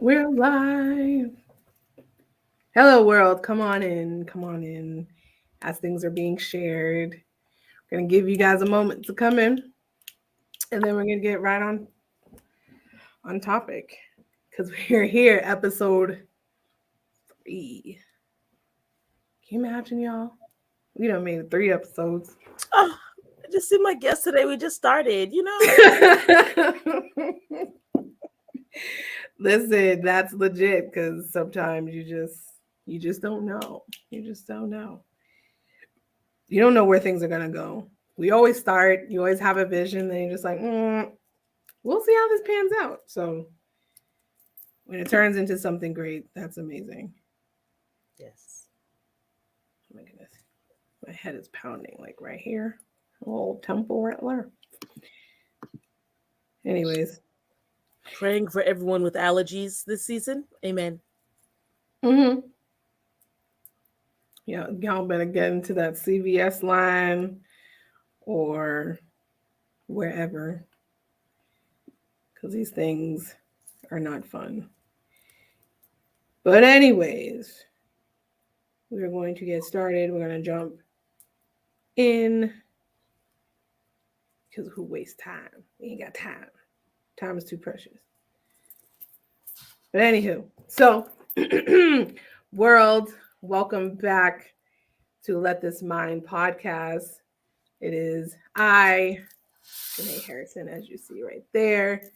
We're live. Hello, world. Come on in. Come on in. As things are being shared, we're going to give you guys a moment to come in, and then we're going to get right on topic because we're here, episode 3. Can you imagine, y'all? We done made 3 episodes. Oh, it just seemed like yesterday we just started, Listen, that's legit because sometimes you just don't know. You just don't know. You don't know where things are gonna go. We always start. You always have a vision, then you're just like, we'll see how this pans out. So when it turns into something great, that's amazing. Yes. Oh my goodness, my head is pounding like right here, old temple rattler. Anyways, Praying for everyone with allergies this season. Amen. mm-hmm. Yeah, y'all better get into that CVS line or wherever, because these things are not fun. But anyways, we're going to get started. We're going to jump in because who wastes time? We ain't got time. Time is too precious. But anywho, so world, welcome back to Let This Mind podcast. It is I, Janae Harrison, as you see right there.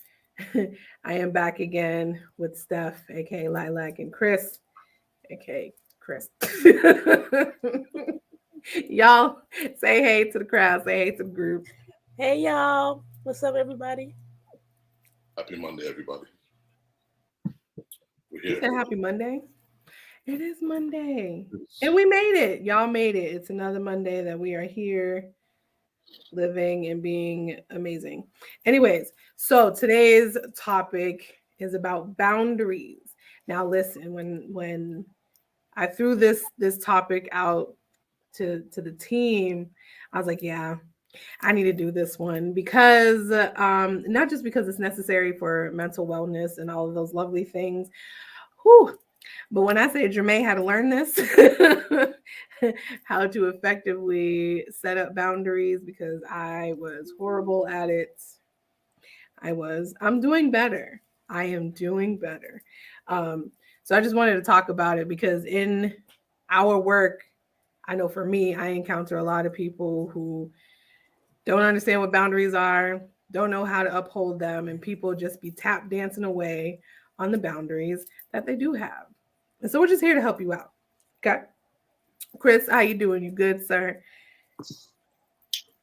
I am back again with Steph, aka Lilac, and Chris, aka Chris. Y'all say hey to the crowd, say hey to the group. Hey, y'all. What's up, everybody? Happy Monday, everybody. We're You here. said happy Monday? It is Monday. And we made it. Y'all made it. It's another Monday that we are here living and being amazing. Anyways, so today's topic is about boundaries. Now listen, when I threw this topic out to the team, I was like, yeah, I need to do this one because not just because it's necessary for mental wellness and all of those lovely things. Whew. But when I say Jermaine had to learn this, how to effectively set up boundaries because I was horrible at it. I'm doing better. I am doing better. So I just wanted to talk about it because in our work, I know for me, I encounter a lot of people who don't understand what boundaries are, don't know how to uphold them, and people just be tap dancing away on the boundaries that they do have. And so we're just here to help you out. Okay. Chris, how you doing? You good, sir?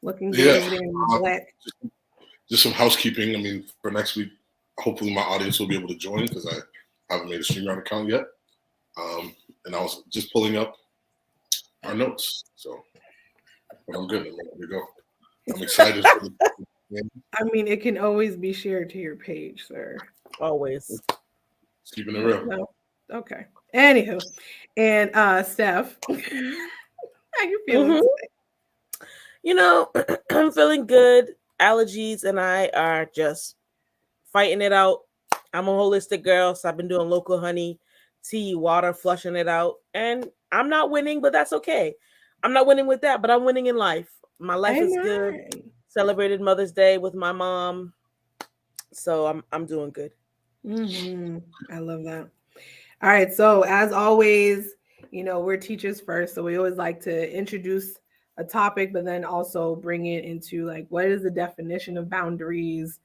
Looking good over there in the black. Just some housekeeping. I mean, for next week, hopefully my audience will be able to join because I haven't made a StreamYard account yet. And I was just pulling up our notes. So, but I'm good. I'm ready to go. I'm excited. I mean, it can always be shared to your page, sir. Always. Just keeping it real. No. Okay. Anywho, and Steph, how you feeling today? I'm feeling good. Allergies and I are just fighting it out. I'm a holistic girl, so I've been doing local honey, tea, water, flushing it out. And I'm not winning, but that's okay. I'm not winning with that, but I'm winning in life. My life is good. Celebrated Mother's Day with my mom. So I'm doing good. Mm-hmm. I love that. All right. So as always, we're teachers first. So we always like to introduce a topic, but then also bring it into like, what is the definition of boundaries?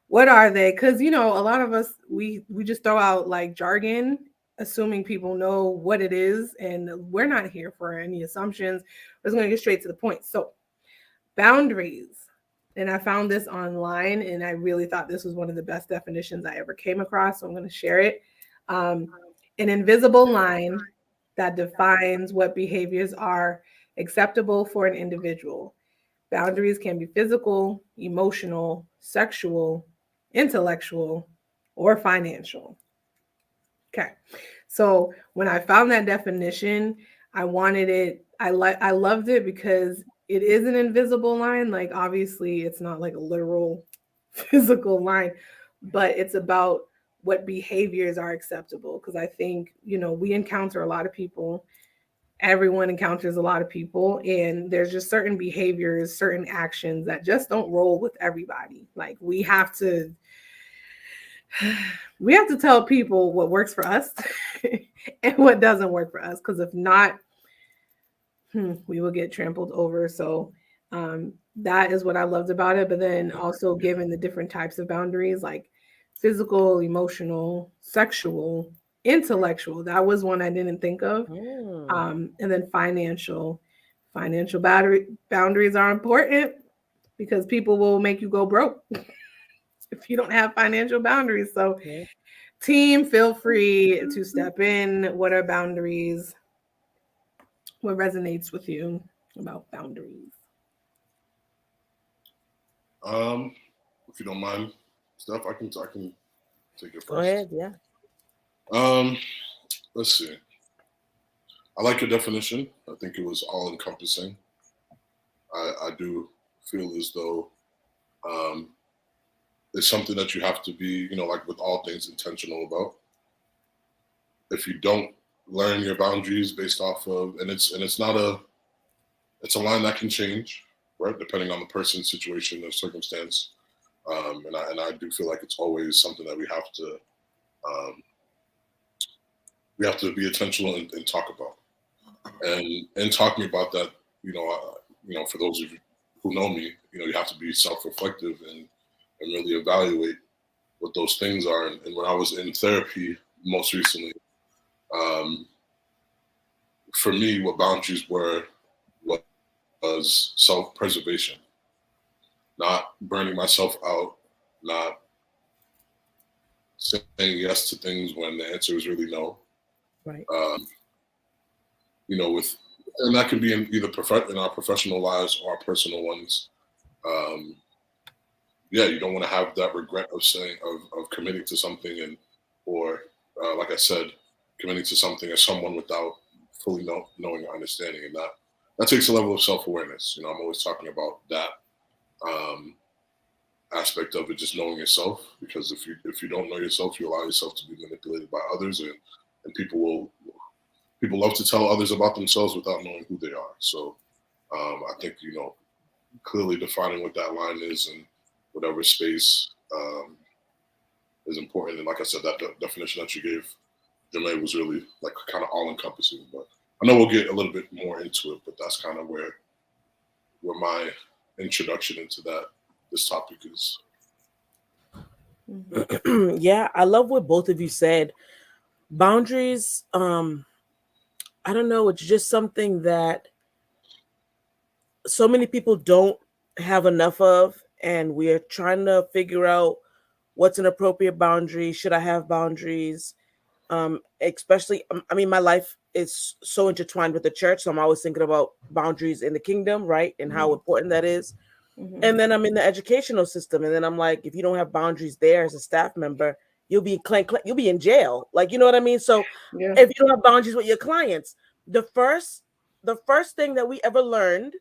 What are they? Because, a lot of us, we just throw out like jargon, assuming people know what it is. And we're not here for any assumptions. We're just going to get straight to the point. So boundaries. And I found this online and I really thought this was one of the best definitions I ever came across. So I'm going to share it. An invisible line that defines what behaviors are acceptable for an individual. Boundaries can be physical, emotional, sexual, intellectual, or financial. Okay. So when I found that definition, I wanted it. I loved it because it is an invisible line. Like obviously it's not like a literal physical line, but it's about what behaviors are acceptable. Because I think, we encounter a lot of people. Everyone encounters a lot of people, and there's just certain behaviors, certain actions that just don't roll with everybody. Like we have to tell people what works for us and what doesn't work for us, because if not, we will get trampled over. So that is what I loved about it. But then also given the different types of boundaries, like physical, emotional, sexual, intellectual, that was one I didn't think of. And then financial boundaries are important, because people will make you go broke if you don't have financial boundaries. So team, feel free to step in. What are boundaries? What resonates with you about boundaries? If you don't mind, Steph, I can take it first. Go ahead, yeah. Let's see. I like your definition. I think it was all encompassing. I do feel as though it's something that you have to be, like with all things, intentional about. If you don't learn your boundaries based off of, and it's a line that can change, right, depending on the person's situation or circumstance. And I do feel like it's always something that we have to be intentional and talk about. And in talking about that, for those of you who know me, you have to be self-reflective and really evaluate what those things are. And when I was in therapy most recently, for me, what boundaries were was self-preservation, not burning myself out, not saying yes to things when the answer is really no. Right. And that can be in either in our professional lives or our personal ones. You don't want to have that regret of saying of committing to something or like I said, committing to something or someone without fully knowing or understanding, and that takes a level of self-awareness. I'm always talking about that aspect of it, just knowing yourself, because if you don't know yourself, you allow yourself to be manipulated by others, and people love to tell others about themselves without knowing who they are. So I think clearly defining what that line is in whatever space is important. And like I said, that definition that you gave, Jermaine, was really like kind of all encompassing. But I know we'll get a little bit more into it, but that's kind of where my introduction into this topic is. Yeah, I love what both of you said. Boundaries, I don't know, it's just something that so many people don't have enough of, and we're trying to figure out what's an appropriate boundary. Should I have boundaries? Especially, I mean, my life is so intertwined with the church, so I'm always thinking about boundaries in the kingdom, right, and how important that is. And then I'm in the educational system, and then I'm like, if you don't have boundaries there as a staff member, you'll be in jail, like, you know what I mean? So if you don't have boundaries with your clients, the first thing that we ever learned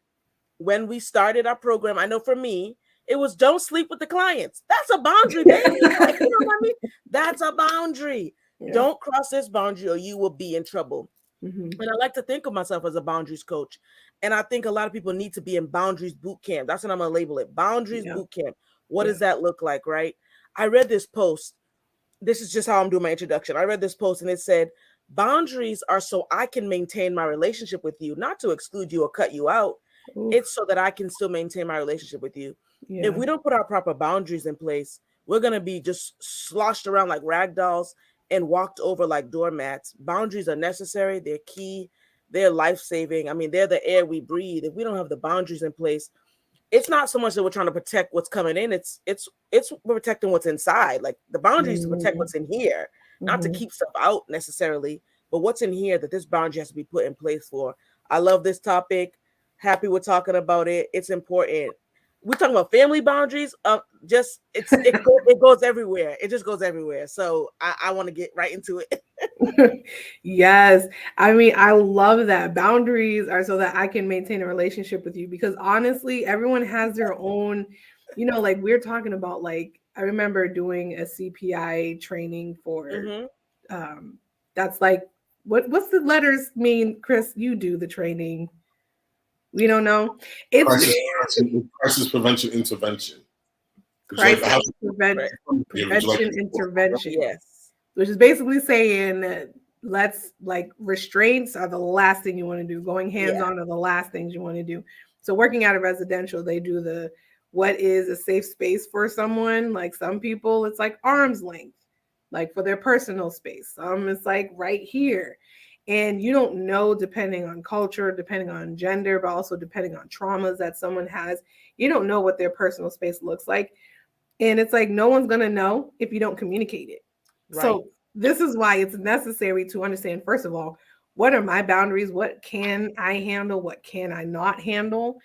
when we started our program, I know for me, it was don't sleep with the clients. That's a boundary, baby. Like, you know what I mean? That's a boundary. Yeah. Don't cross this boundary or you will be in trouble. And I like to think of myself as a boundaries coach. And I think a lot of people need to be in boundaries boot camp. That's what I'm going to label it. Boundaries boot camp. What does that look like, right? I read this post. This is just how I'm doing my introduction. I read this post and it said, boundaries are so I can maintain my relationship with you, not to exclude you or cut you out. Oof. It's so that I can still maintain my relationship with you. Yeah. If we don't put our proper boundaries in place, we're going to be just sloshed around like rag dolls and walked over like doormats. Boundaries are necessary. They're key. They're life-saving. I mean, they're the air we breathe. If we don't have the boundaries in place, it's not so much that we're trying to protect what's coming in. It's we're protecting what's inside. Like the boundaries to protect what's in here, not to keep stuff out necessarily, but what's in here that this boundary has to be put in place for. I love this topic. Happy we're talking about it. It's important. We're talking about family boundaries. It goes everywhere. It just goes everywhere. So I want to get right into it. Yes. I mean, I love that. Boundaries are so that I can maintain a relationship with you, because honestly, everyone has their own, like we're talking about, like I remember doing a CPI training for Mm-hmm. that's like what's the letters mean, Chris? You do the training. We don't know. It's crisis prevention intervention. crisis Right. prevention intervention. Yes. Which is basically saying let's like restraints are the last thing you want to do. Going hands on are the last things you want to do. So working out of residential, they do the what is a safe space for someone. Like some people, it's like arm's length, like for their personal space. Some it's like right here. And you don't know, depending on culture, depending on gender, but also depending on traumas that someone has, you don't know what their personal space looks like. And it's like no one's gonna know if you don't communicate it. Right. So this is why it's necessary to understand, first of all, what are my boundaries? What can I handle? What can I not handle?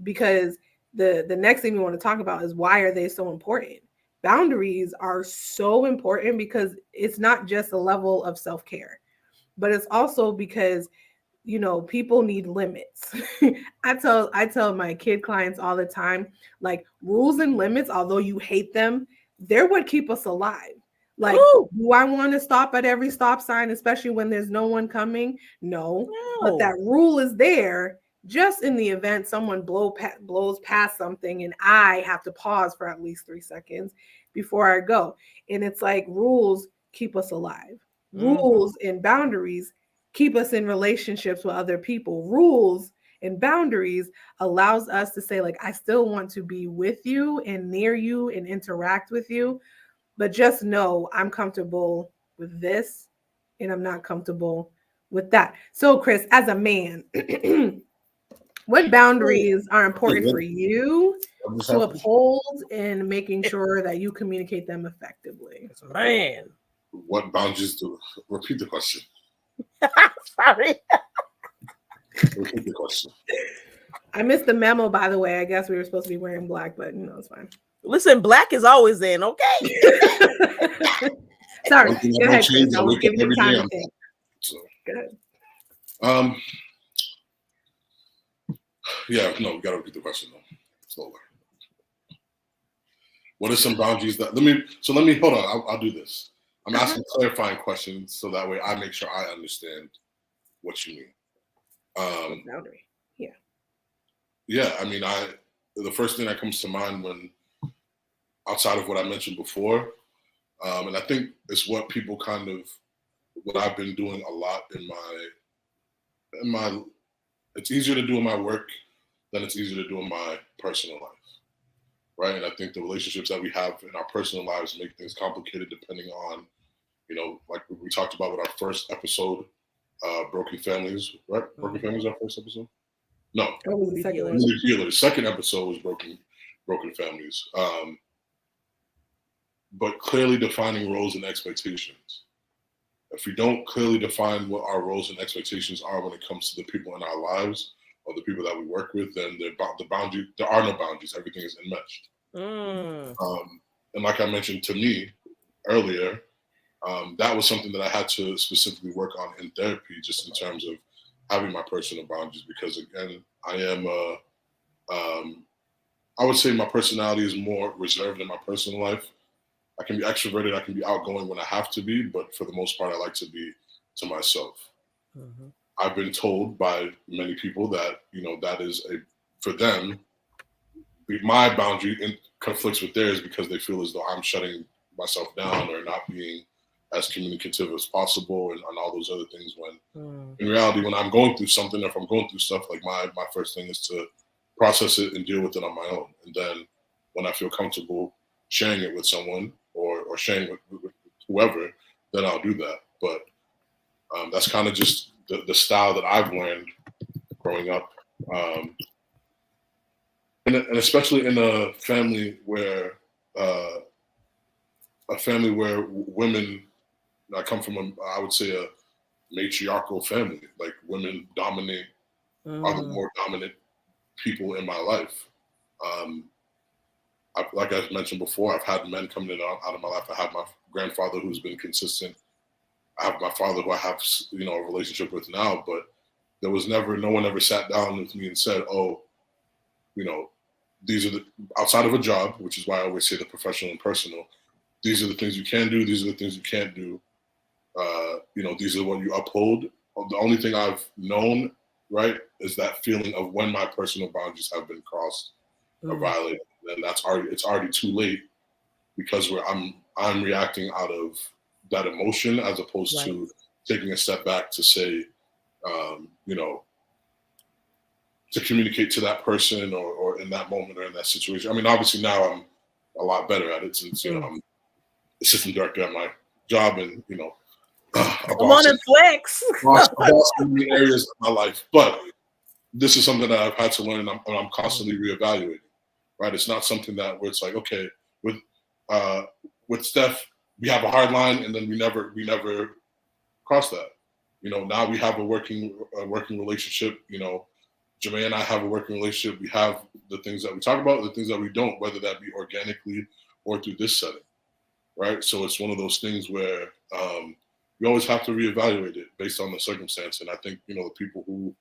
Because the next thing we want to talk about is why are they so important? Boundaries are so important because it's not just a level of self-care, but it's also because people need limits. I tell my kid clients all the time, like rules and limits, although you hate them, they're what keep us alive. Like, do I want to stop at every stop sign, especially when there's no one coming? No. But that rule is there just in the event someone blows past something and I have to pause for at least 3 seconds before I go. And it's like rules keep us alive. Rules and boundaries keep us in relationships with other people. Rules and boundaries allows us to say, like, I still want to be with you and near you and interact with you, but just know I'm comfortable with this and I'm not comfortable with that. So, Chris, as a man, what boundaries are important for you to uphold in making sure that you communicate them effectively? Man. What boundaries do? Repeat the question. Sorry. Repeat the question. I missed the memo, by the way. I guess we were supposed to be wearing black, but it's fine. Listen, black is always in, okay? Sorry. Go ahead, Chris. I was giving you time to think. So. Go ahead. Yeah, no, we gotta repeat the question though. Slower. What are some boundaries that let me hold on, I'll do this. I'm asking clarifying questions so that way I make sure I understand what you mean. Boundary. Yeah. Yeah, I mean, the first thing that comes to mind when outside of what I mentioned before, and I think it's what people what I've been doing a lot in my it's easier to do in my work than it's easier to do in my personal life. Right. And I think the relationships that we have in our personal lives make things complicated depending on, like we talked about with our first episode, Broken Families, right? Broken Families, our first episode? No. What was the second one? Movie Healers. Second episode was Broken Families. But clearly defining roles and expectations. If we don't clearly define what our roles and expectations are when it comes to the people in our lives or the people that we work with, then there are no boundaries. Everything is enmeshed. And like I mentioned to me earlier, that was something that I had to specifically work on in therapy, just in terms of having my personal boundaries. Because again, I would say my personality is more reserved in my personal life. I can be extroverted, I can be outgoing when I have to be, but for the most part, I like to be to myself. I've been told by many people that, that is for them, my boundary conflicts with theirs because they feel as though I'm shutting myself down or not being as communicative as possible and all those other things, when in reality, when I'm going through something, if I'm going through stuff, like my first thing is to process it and deal with it on my own. And then when I feel comfortable sharing it with someone or sharing with whoever, then I'll do that. But that's kind of just the style that I've learned growing up. And especially in a family where women, I come from I would say a matriarchal family, like women dominate, are the more dominant people in my life. Like I mentioned before, I've had men coming in and out of my life. I have my grandfather who's been consistent. I have my father who I have, a relationship with now, but no one ever sat down with me and said, oh, these are the outside of a job, which is why I always say the professional and personal. These are the things you can do. These are the things you can't do. These are what you uphold. The only thing I've known, right, is that feeling of when my personal boundaries have been crossed or violated, and it's already too late because I'm reacting out of that emotion as opposed to taking a step back to say, to communicate to that person or in that moment or in that situation. I mean, obviously now I'm a lot better at it since I'm assistant director at my job, and I'm on a flex. a boss in many areas of my life. But this is something that I've had to learn, and I'm constantly reevaluating. Right? It's not something that where it's like, okay, with Steph, we have a hard line, and then we never cross that. Now we have a working relationship. Jermaine and I have a working relationship. We have the things that we talk about, the things that we don't, whether that be organically or through this setting, right? So it's one of those things where we always have to reevaluate it based on the circumstance. And I think, the people who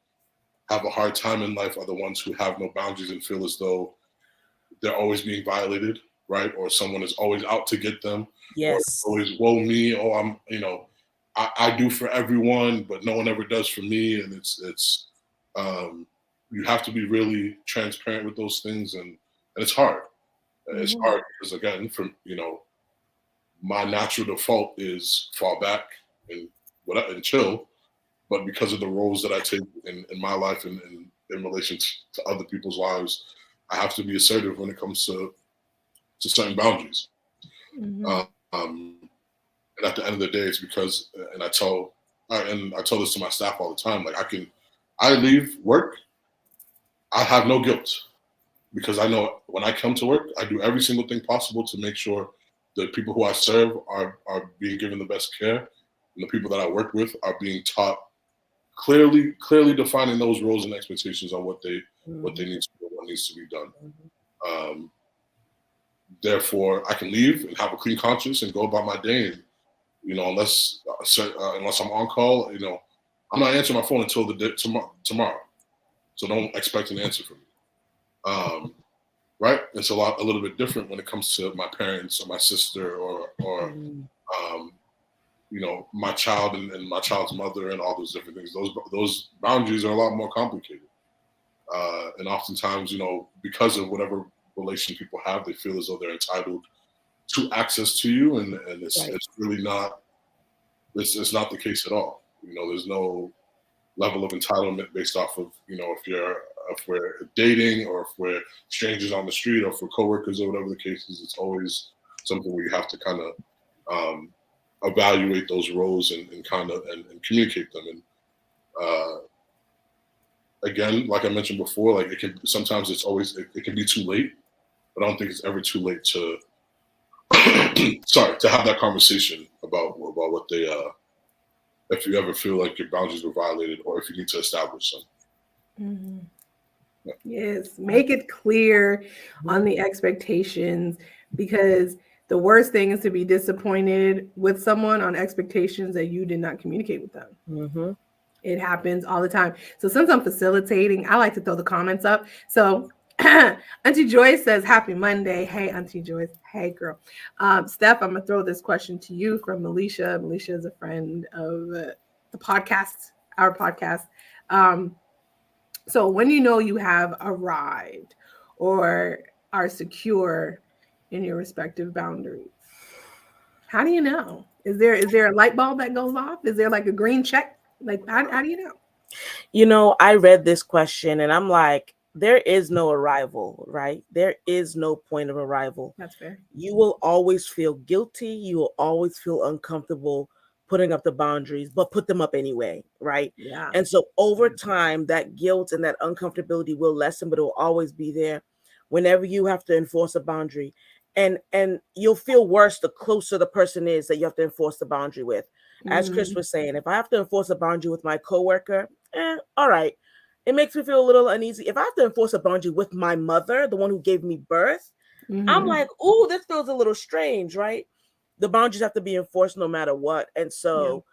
have a hard time in life are the ones who have no boundaries and feel as though they're always being violated, right? Or someone is always out to get them. Yes. Or always, woe me, oh, I'm, I do for everyone, but no one ever does for me. And it's you have to be really transparent with those things, and it's hard. It's hard because, again, my natural default is fall back and chill, but because of the roles that I take in my life and in relation to other people's lives, I have to be assertive when it comes to certain boundaries. And at the end of the day, it's because, and I tell this to my staff all the time, like I leave work, I have no guilt because I know when I come to work, I do every single thing possible to make sure the people who I serve are being given the best care, and the people that I work with are being taught clearly defining those roles and expectations on what they need to do, what needs to be done. Therefore, I can leave and have a clean conscience and go about my day. And unless I'm on call, I'm not answering my phone until the day tomorrow. So don't expect an answer from me. Right? It's a little bit different when it comes to my parents or my sister or my child and my child's mother and all those different things. Those boundaries are a lot more complicated. And oftentimes, because of whatever relation people have, they feel as though they're entitled to access to you, and it's really not. It's not the case at all. There's no level of entitlement based off of if we're dating or if we're strangers on the street or if we're coworkers or whatever the case is. It's always something where you have to kind of evaluate those roles and kind of and communicate them. And again, like I mentioned before, like it can be too late, but I don't think it's ever too late to to have that conversation about what they if you ever feel like your boundaries were violated or if you need to establish them. Yes, make it clear on the expectations, because the worst thing is to be disappointed with someone on expectations that you did not communicate with them. It happens all the time. So since I'm facilitating, I like to throw the comments up. So Auntie Joyce says, happy Monday. Hey, Auntie Joyce. Hey, girl. Steph, I'm going to throw this question to you from Melisha. Melisha is a friend of the podcast, our podcast. So when you have arrived or are secure in your respective boundaries, how do you know? Is there a light bulb that goes off? Is there like a green check? Like, how do you know? I read this question and I'm like, there is no arrival, right? There is no point of arrival. That's fair. You will always feel guilty. You will always feel uncomfortable putting up the boundaries, but put them up anyway, right? Yeah. And so over time, that guilt and that uncomfortability will lessen, but it will always be there whenever you have to enforce a boundary. And you'll feel worse the closer the person is that you have to enforce the boundary with. As Chris was saying, if I have to enforce a boundary with my coworker, all right. It makes me feel a little uneasy. If I have to enforce a boundary with my mother, the one who gave me birth, I'm like, ooh, this feels a little strange, right? The boundaries have to be enforced no matter what. And so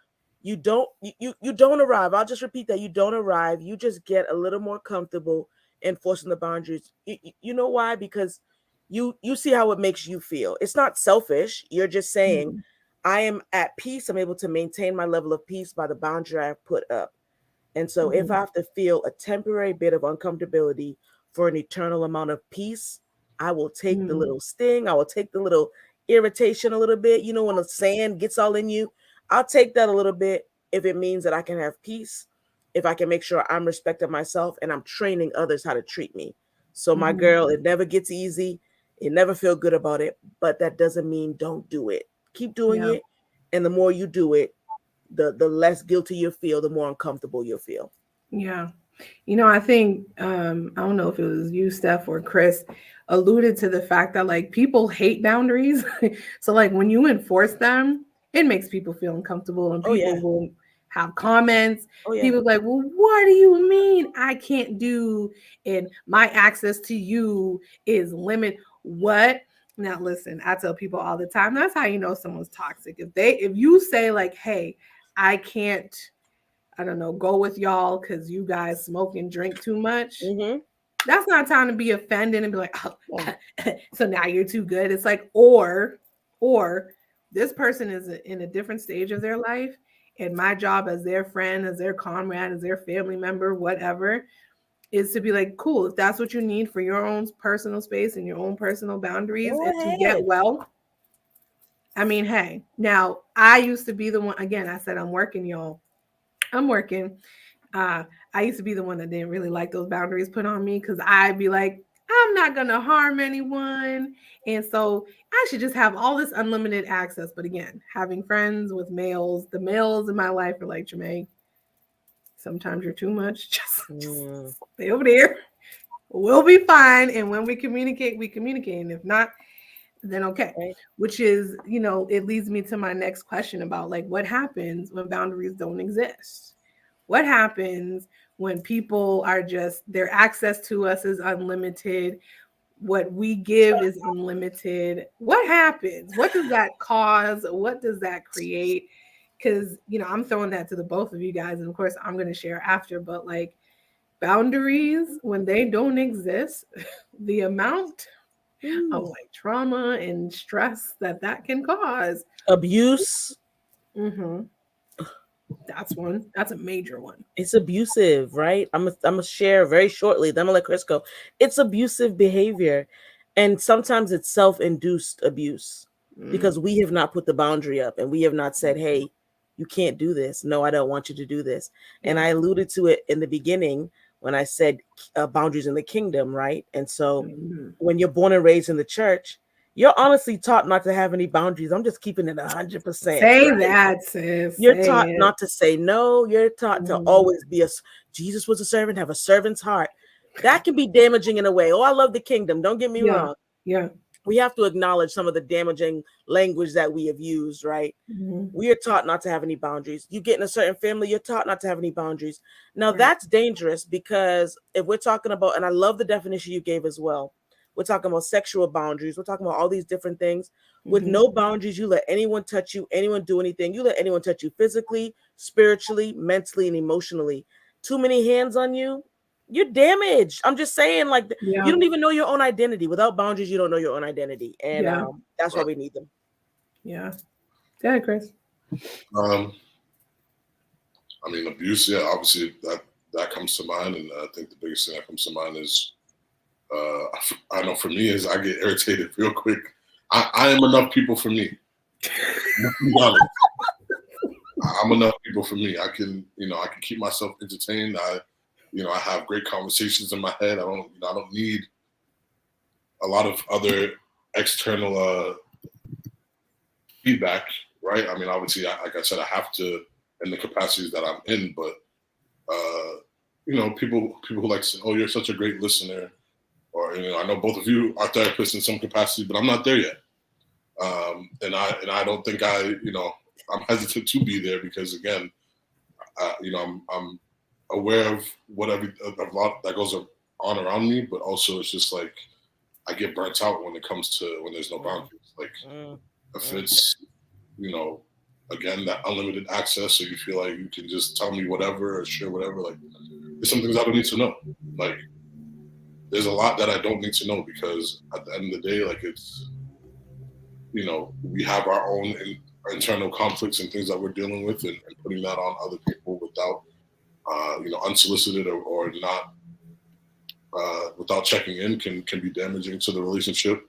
you don't arrive. I'll just repeat that. You don't arrive. You just get a little more comfortable enforcing the boundaries. You know why? Because you see how it makes you feel. It's not selfish. You're just saying, Mhm. I am at peace. I'm able to maintain my level of peace by the boundary I've put up. And so if I Mhm. have to feel a temporary bit of uncomfortability for an eternal amount of peace, I will take the Mhm. little sting. I will take the little irritation a little bit. You know, when the sand gets all in you, I'll take that a little bit if it means that I can have peace, if I can make sure I'm respecting myself and I'm training others how to treat me. So my Mhm. girl, it never gets easy. It never feel good about it, but that doesn't mean don't do it. Keep doing Yeah. it. And the more you do it, the less guilty you'll feel, the more uncomfortable you'll feel. Yeah. I think I don't know if it was you, Steph, or Chris alluded to the fact that like people hate boundaries. So like when you enforce them, it makes people feel uncomfortable and Oh people yeah. will have comments. Oh yeah. People be like, well, what do you mean I can't do and my access to you is limit what? Now listen, I tell people all the time, that's how you know someone's toxic. If you say like, hey, I can't, I don't know, go with y'all because you guys smoke and drink too much. Mm-hmm. That's not time to be offended and be like, oh, Yeah. so now you're too good. It's like, or this person is in a different stage of their life. And my job as their friend, as their comrade, as their family member, whatever, is to be like, cool, if that's what you need for your own personal space and your own personal boundaries Go and to get ahead. well. I mean, hey, now I used to be the one, again, I said, I'm working, y'all. I'm working. uh, I used to be the one that didn't really like those boundaries put on me because I'd be like, I'm not gonna harm anyone. And so I should just have all this unlimited access. But again, having friends with males, the males in my life are like, Jermaine, sometimes you're too much. Just Mm. stay over there. We'll be fine. And when we communicate, we communicate. And if not, then okay. Right. Which is, it leads me to my next question about like what happens when boundaries don't exist? What happens when people are just their access to us is unlimited? What we give is unlimited. What happens? What does that cause? What does that create? Because, I'm throwing that to the both of you guys. And of course, I'm going to share after, but like boundaries, when they don't exist, the amount of Mm. like trauma and stress that can cause. Abuse. Hmm. That's one. That's a major one. It's abusive, right? I'm gonna share very shortly. Then I'm gonna let Chris go. It's abusive behavior, and sometimes it's self-induced abuse Mm. because we have not put the boundary up and we have not said, "Hey, you can't do this. No, I don't want you to do this." And Yeah. I alluded to it in the beginning when I said boundaries in the kingdom, right? And so, Mhm. when you're born and raised in the church, you're honestly taught not to have any boundaries. I'm just keeping it 100%. Say Right? that, sis. You're Say taught it. not to say no. You're taught to Mhm. always be Jesus was a servant, have a servant's heart. That can be damaging in a way. Oh, I love the kingdom. Don't get me Yeah. wrong. Yeah. We have to acknowledge some of the damaging language that we have used, right? Mhm. We are taught not to have any boundaries. You get in a certain family, you're taught not to have any boundaries. Now, Right. that's dangerous because if we're talking about, and I love the definition you gave as well, we're talking about sexual boundaries, we're talking about all these different things. With Mhm. no boundaries, you let anyone touch you, anyone do anything. You let anyone touch you physically, spiritually, mentally, and emotionally. Too many hands on you, you're damaged. I'm just saying, like, you Yeah. don't even know your own identity. Without boundaries, you don't know your own identity. And Yeah. that's why Right. we need them. Yeah. Go ahead, Chris. Um, I mean, abuse. Yeah, obviously that comes to mind, and I think the biggest thing that comes to mind is, I know for me is I get irritated real quick. I am enough people for me. Let's be honest. I'm enough people for me. I can keep myself entertained. I have great conversations in my head. I don't need a lot of other external feedback, right? I mean, obviously, like I said, I have to in the capacities that I'm in, but people who like to say, "Oh, you're such a great listener," or I know both of you are therapists in some capacity, but I'm not there yet, and I don't think I'm hesitant to be there because again, I'm aware of a lot that goes on around me, but also it's just like I get burnt out when it comes to when there's no Mm, boundaries. Like mm, if mm. it's again that unlimited access, so you feel like you can just tell me whatever or share whatever. Like there's some things I don't need to know. Like there's a lot that I don't need to know, because at the end of the day, like, it's, we have our own internal conflicts and things that we're dealing with, and putting that on other people without, unsolicited or not, without checking in, can be damaging to the relationship.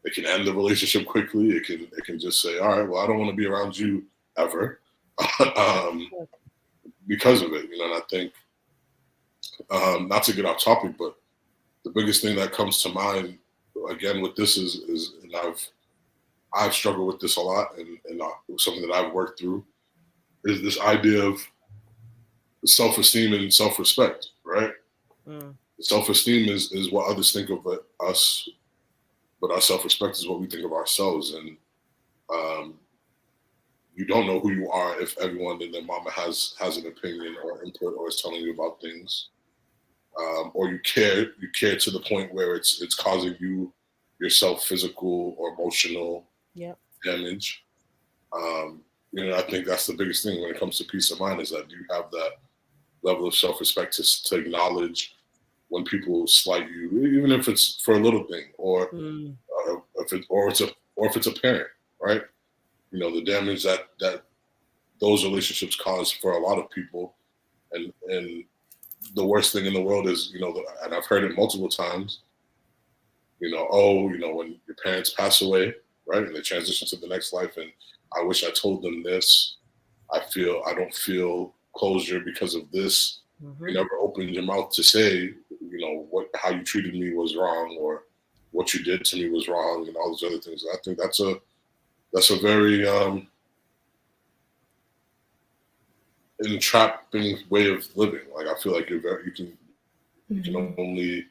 It can end the relationship quickly. It can just say, all right, well, I don't want to be around you ever, because of it. And I think, not to get off topic, but the biggest thing that comes to mind again with this is, and I've struggled with this a lot, and something that I've worked through, is this idea of self-esteem and self-respect, right? Self-esteem is what others think of us, but our self-respect is what we think of ourselves. And you don't know who you are if everyone and their mama has an opinion or input, or is telling you about things, or you care to the point where it's causing you yourself physical or emotional damage. I think that's the biggest thing when it comes to peace of mind, is that you have that level of self-respect to acknowledge when people slight you, even if it's for a little thing, or if it's a parent, right? The damage that those relationships cause for a lot of people, and the worst thing in the world is, and I've heard it multiple times, when your parents pass away, right, and they transition to the next life, and I wish I told them this. I don't feel closure because of this. You never opened your mouth to say, how you treated me was wrong, or what you did to me was wrong, and all those other things. I think that's a very entrapping way of living. Like, I feel like you can only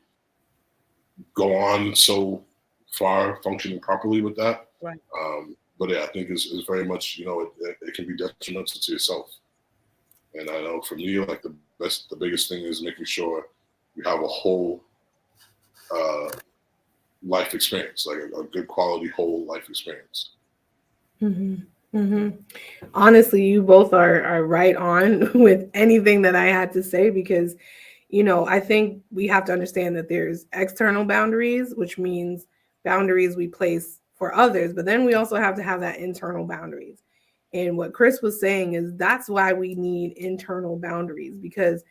go on so far functioning properly with that. Right. But yeah, I think it's very much, it can be detrimental to yourself. And I know for me, like, the biggest thing is making sure you have a whole life experience, like a good quality whole life experience. Honestly, you both are right on with anything that I had to say, because I think we have to understand that there's external boundaries, which means boundaries we place for others, but then we also have to have that internal boundaries. And what Chris was saying is that's why we need internal boundaries, because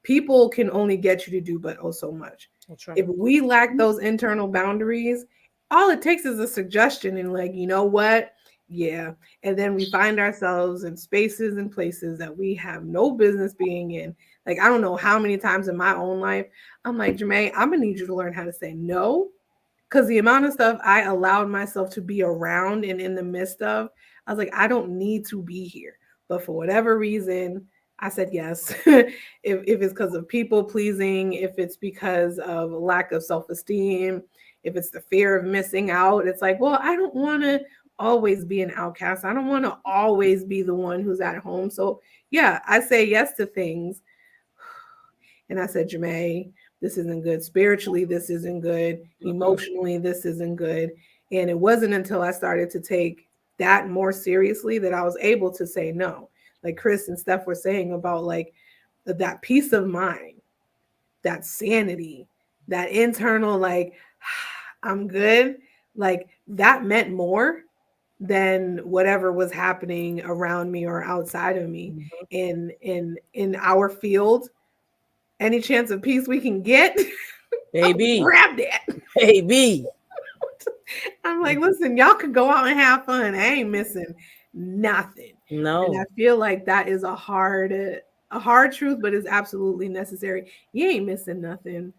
people can only get you to do but oh so much. Right. If we lack those internal boundaries, all it takes is a suggestion, and like, you know what? Yeah. And then we find ourselves in spaces and places that we have no business being in. Like, I don't know how many times in my own life, I'm like, Jermaine, I'm going to need you to learn how to say no. Because the amount of stuff I allowed myself to be around and in the midst of, I was like, I don't need to be here. But for whatever reason, I said yes. if it's because of people pleasing, if it's because of lack of self-esteem, if it's the fear of missing out, it's like, well, I don't want to always be an outcast. I don't want to always be the one who's at home. So yeah, I say yes to things. And I said, Jermaine, this isn't good. Spiritually, this isn't good. Emotionally, this isn't good. And it wasn't until I started to take that more seriously that I was able to say no. Like Chris and Steph were saying about like that peace of mind, that sanity, that internal, like, I'm good. Like, that meant more than whatever was happening around me or outside of me. In our field, any chance of peace we can get, baby, grab that, baby. I'm like, listen, y'all can go out and have fun. I ain't missing nothing. No. And I feel like that is a hard truth, but it's absolutely necessary. You ain't missing nothing.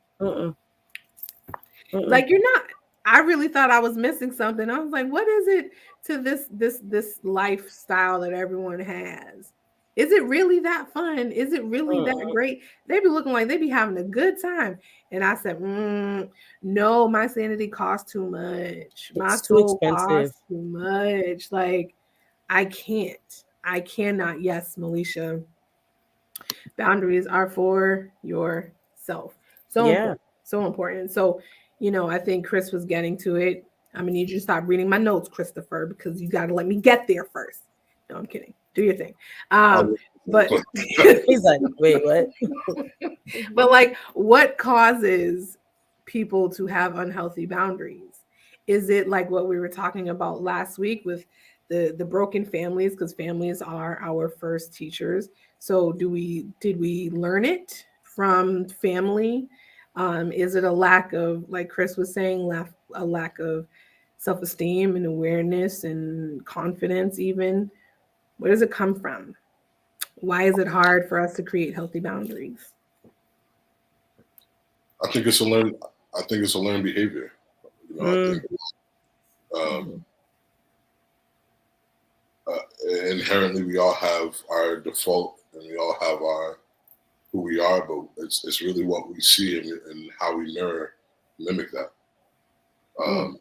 Like, you're not. I really thought I was missing something. I was like, what is it to this lifestyle that everyone has? Is it really that fun? Is it really that great? They be looking like they be having a good time. And I said, no, my sanity costs too much. My soul costs too much. Like, I cannot. Yes, Melisha. Boundaries are for yourself. So important. So, I think Chris was getting to it. I'm gonna need you to stop reading my notes, Christopher, because you got to let me get there first. No, I'm kidding. Do your thing. But he's like, wait, what? But like, what causes people to have unhealthy boundaries? Is it like what we were talking about last week with the broken families, because families are our first teachers? So did we learn it from family? Is it a lack of, like Chris was saying, a lack of self-esteem and awareness and confidence even? Where does it come from? Why is it hard for us to create healthy boundaries? I think it's a learned. I think it's a learned behavior. You know, I think um, inherently we all have our default, and we all have our who we are, but it's really what we see and how we mimic that. Um,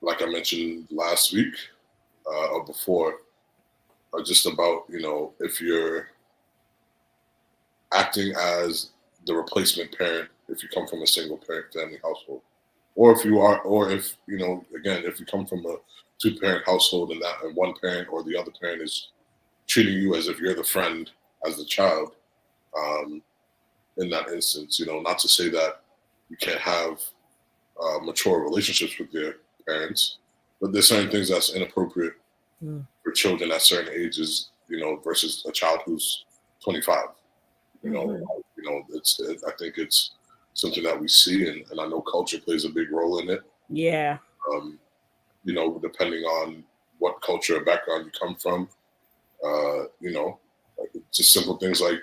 like I mentioned last week or before, just about, you know, if you're acting as the replacement parent if you come from a single parent family household, or if you are, or if, you know, again, if you come from a two-parent household and that and one parent or the other parent is treating you as if you're the friend as the child. um, in that instance, you know, not to say that you can't have mature relationships with their parents, but there's certain things that's inappropriate for children at certain ages, you know, versus a child who's 25. You know, I think it's something that we see, and I know culture plays a big role in it. Yeah. Um, you know, depending on what culture or background you come from, you know, like just simple things like,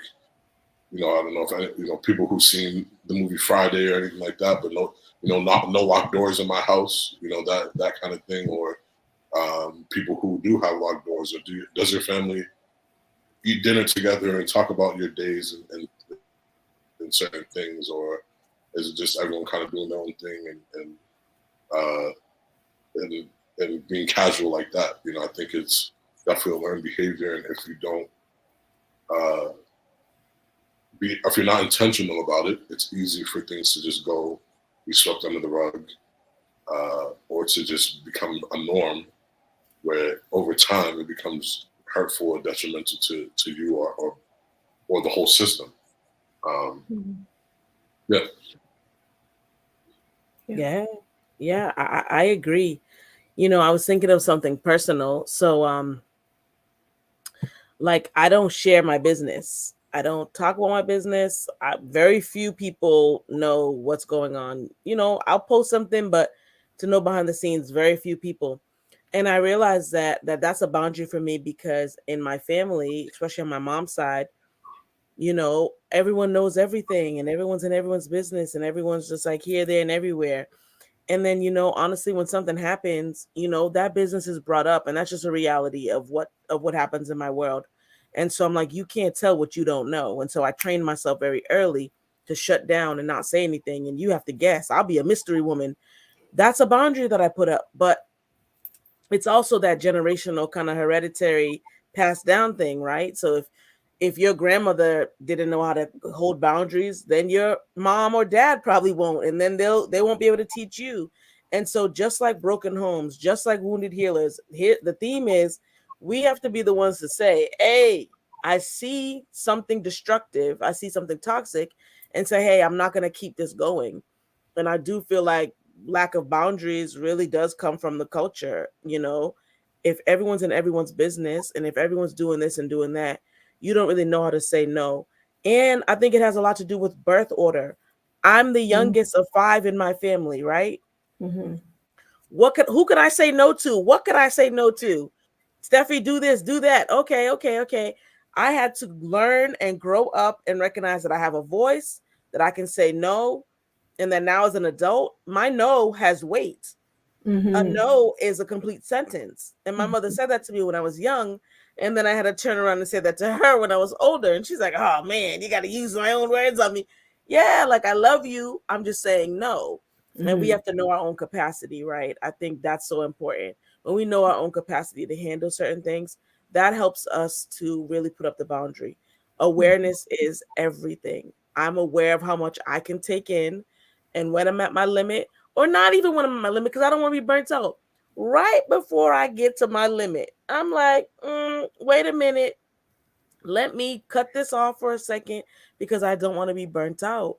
you know, I don't know if you know, people who've seen the movie Friday or anything like that, but no, you know, no locked doors in my house, you know, that kind of thing, or people who do have locked doors, or does your family eat dinner together and talk about your days and certain things, or is it just everyone kind of doing their own thing uh, and and being casual like that? You know, I think it's definitely a learned behavior, and if you don't uh, if you're not intentional about it, it's easy for things to just be swept under the rug, or to just become a norm where over time it becomes hurtful or detrimental to you or the whole system. Um, yeah. Yeah, I agree. You know, I was thinking of something personal. So like, I don't share my business. I don't talk about my business. Very few people know what's going on. You know, I'll post something, but to know behind the scenes, very few people. And I realized that's a boundary for me, because in my family, especially on my mom's side, you know, everyone knows everything and everyone's in everyone's business and everyone's just like here, there, and everywhere. And then, you know, honestly, when something happens, you know, that business is brought up, and that's just a reality of what happens in my world. And so I'm like, you can't tell what you don't know. And so I trained myself very early to shut down and not say anything. And you have to guess. I'll be a mystery woman. That's a boundary that I put up. But it's also that generational kind of hereditary passed down thing, right? So if your grandmother didn't know how to hold boundaries, then your mom or dad probably won't, and then they won't be able to teach you. And so, just like broken homes, just like wounded healers, here the theme is we have to be the ones to say, hey, I see something destructive, I see something toxic, and say, hey, I'm not going to keep this going. And I do feel like lack of boundaries really does come from the culture. You know, if everyone's in everyone's business and if everyone's doing this and doing that, you don't really know how to say no. And I think it has a lot to do with birth order. I'm the youngest of 5 in my family, right? Who could I say no to? What could I say no to? Steffi, do this, do that. Okay. I had to learn and grow up and recognize that I have a voice, that I can say no, and that now as an adult, my no has weight. A no is a complete sentence. And my mother said that to me when I was young. And then I had to turn around and say that to her when I was older. And she's like, oh man, you got to use my own words on me. Yeah, like I love you. I'm just saying no. And we have to know our own capacity, right? I think that's so important. When we know our own capacity to handle certain things, that helps us to really put up the boundary. Awareness is everything. I'm aware of how much I can take in and when I'm at my limit, or not even when I'm at my limit, because I don't want to be burnt out. Right before I get to my limit, I'm like, wait a minute. Let me cut this off for a second because I don't want to be burnt out.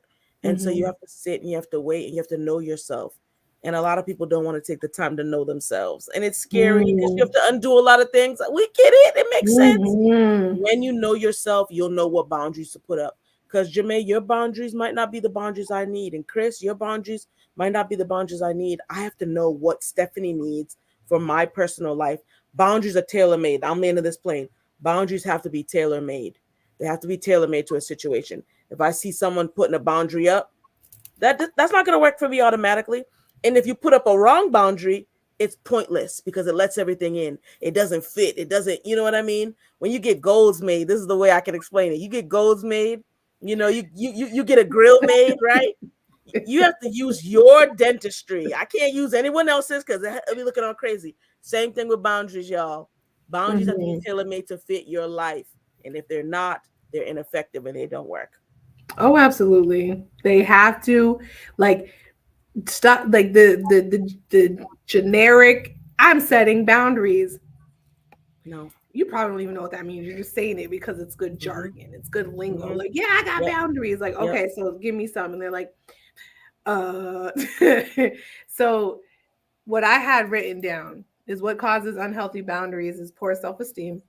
And so you have to sit and you have to wait and you have to know yourself. And a lot of people don't want to take the time to know themselves. And it's scary because you have to undo a lot of things. We get it. It makes sense. When you know yourself, you'll know what boundaries to put up. Because Jermaine, your boundaries might not be the boundaries I need. And Chris, your boundaries might not be the boundaries I need. I have to know what Stephanie needs for my personal life. Boundaries are tailor-made. I'm the end of this plane. Boundaries have to be tailor-made. They have to be tailor-made to a situation. If I see someone putting a boundary up, that's not going to work for me automatically. And if you put up a wrong boundary, it's pointless because it lets everything in. It doesn't fit. It doesn't, you know what I mean? When you get goals made, this is the way I can explain it. You get goals made, you get a grill made, right? You have to use your dentistry. I can't use anyone else's because I'll be looking all crazy. Same thing with boundaries, y'all. Boundaries have to be tailor-made to fit your life. And if they're not, they're ineffective and they don't work. Oh, absolutely. They have to stop the generic I'm setting boundaries. No. You probably don't even know what that means. You're just saying it because it's good jargon. It's good lingo. Like, yeah, I got boundaries. Like, okay, so give me some. And they're like, So what I had written down is what causes unhealthy boundaries is poor self-esteem,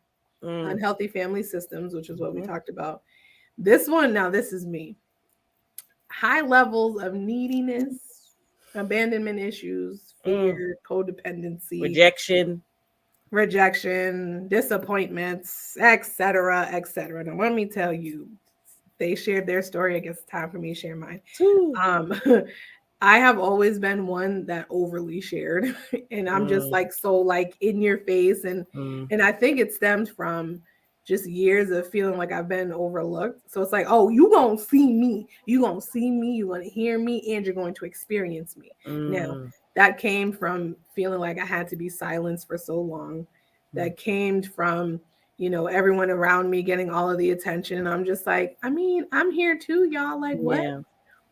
unhealthy family systems, which is what we talked about. This one, now this is me. High levels of neediness, abandonment issues, fear, codependency, rejection, disappointments, etc., etc. Now, let me tell you, they shared their story. I guess it's time for me to share mine. I have always been one that overly shared, and I'm just so in your face, and I think it stems from just years of feeling like I've been overlooked. So it's like, oh, you gonna see me, you're gonna hear me, and you're going to experience me. Now, that came from feeling like I had to be silenced for so long. That came from, everyone around me getting all of the attention. And I'm just like, I mean, I'm here too, y'all. Like, what? Yeah.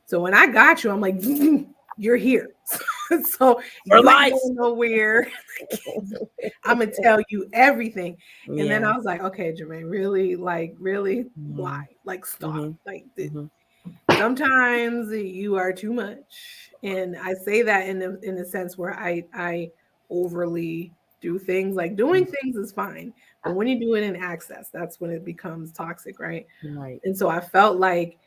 So when I got you, I'm like, you're here. So you ain't going nowhere. I'm gonna tell you everything. And then I was like, okay, Jermaine, really? Why? Stop. Sometimes you are too much. And I say that in a sense where I overly do things. Like doing things is fine. But when you do it in excess, that's when it becomes toxic, right? Right. And so I felt like,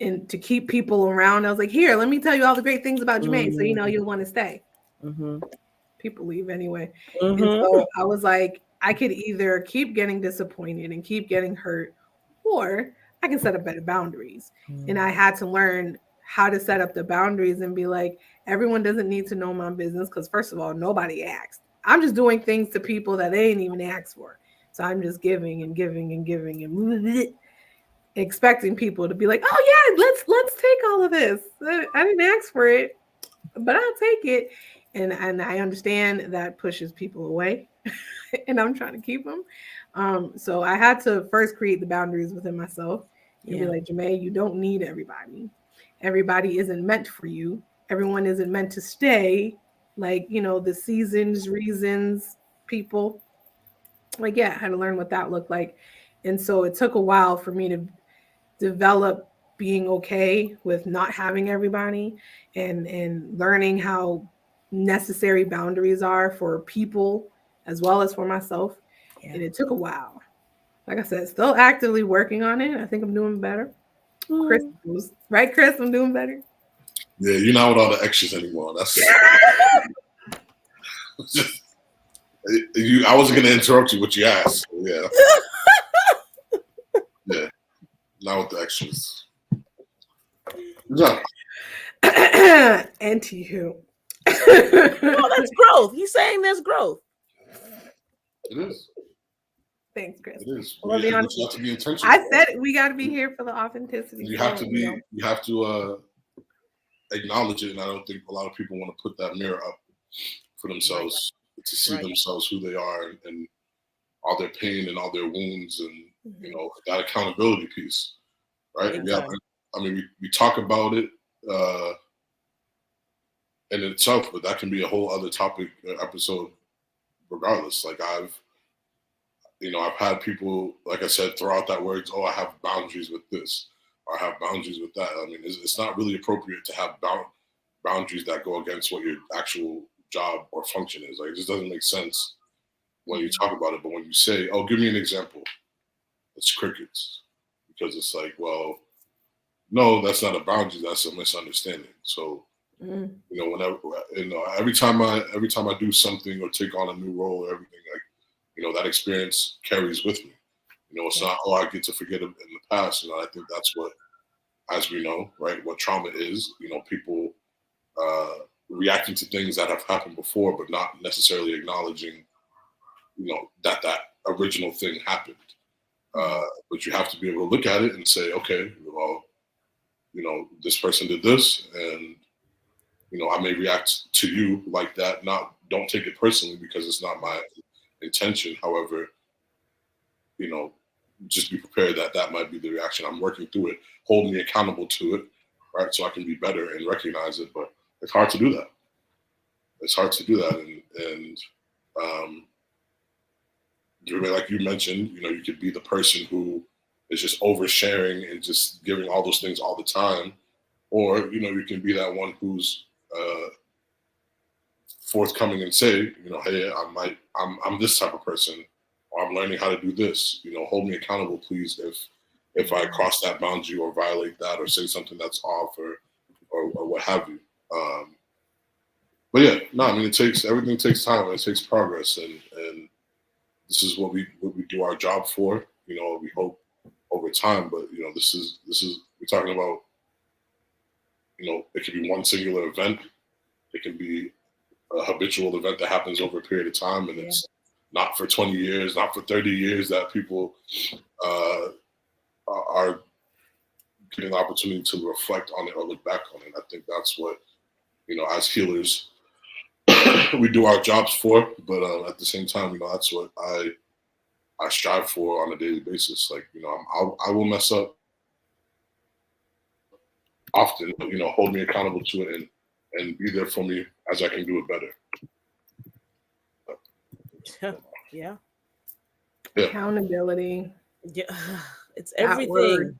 and to keep people around, I was like, here, let me tell you all the great things about Jermaine. So, you'll want to stay. People leave anyway. And so I was like, I could either keep getting disappointed and keep getting hurt, or I can set up better boundaries. And I had to learn how to set up the boundaries and be like, everyone doesn't need to know my business because, first of all, nobody asked. I'm just doing things to people that they didn't even ask for. So I'm just giving and giving and giving and expecting people to be like, oh yeah, let's take all of this. I didn't ask for it, but I'll take it. And I understand that pushes people away, and I'm trying to keep them. So I had to first create the boundaries within myself and be like, Jermaine, you don't need everybody. Everybody isn't meant for you. Everyone isn't meant to stay. The seasons, reasons, people. I had to learn what that looked like. And so it took a while for me to develop being okay with not having everybody and learning how necessary boundaries are for people as well as for myself. And it took a while. Like I said, still actively working on it. I think I'm doing better. Chris, right, Chris? I'm doing better. Yeah, you're not with all the extras anymore. That's I wasn't gonna interrupt you, but you asked. So yeah. Yeah. Not with the extras. No. Anti-who. Well, that's growth. He's saying there's growth. It is. Thanks, Chris. It is. Well, you have to be intentional. I said we got to be here for the authenticity. You have to be. You have to acknowledge it, and I don't think a lot of people want to put that mirror up for themselves to see themselves who they are and all their pain and all their wounds and that accountability piece, right? Exactly. Yeah, I mean we talk about it in itself, but that can be a whole other topic episode regardless. Like I've had people, like I said, throw out that words, I have boundaries with this. or have boundaries with that. I mean, it's not really appropriate to have boundaries that go against what your actual job or function is. Like, it just doesn't make sense when you talk about it. But when you say, "Oh, give me an example," it's crickets, because it's like, well, no, that's not a boundary. That's a misunderstanding. So, whenever, every time I do something or take on a new role or everything, like, that experience carries with me. It's not, oh, I get to forget it in the past. I think that's what, as we know, right, what trauma is. People reacting to things that have happened before, but not necessarily acknowledging, that original thing happened. But you have to be able to look at it and say, okay, well, this person did this, and I may react to you like that. Don't take it personally, because it's not my intention. However, just be prepared that might be the reaction. I'm working through it. Hold me accountable to it, right? So I can be better and recognize it. But it's hard to do that. It's hard to do that, and like you mentioned, you could be the person who is just oversharing and just giving all those things all the time, or you can be that one who's forthcoming and say, hey, I'm this type of person, or I'm learning how to do this. Hold me accountable, please, if I cross that boundary or violate that or say something that's off or what have you. But yeah, no, I mean, everything takes time, and it takes progress, and this is what we do our job for. We hope over time, but this is we're talking about. It can be one singular event. It can be a habitual event that happens over a period of time, and it's not for 20 years, not for 30 years that people are getting the opportunity to reflect on it or look back on it. I think that's what, as healers, we do our jobs for, but at the same time, that's what I strive for on a daily basis. Like, I will mess up often, but, hold me accountable to it and be there for me as I can do it better. Yeah. Accountability. Yeah. It's That everything. word.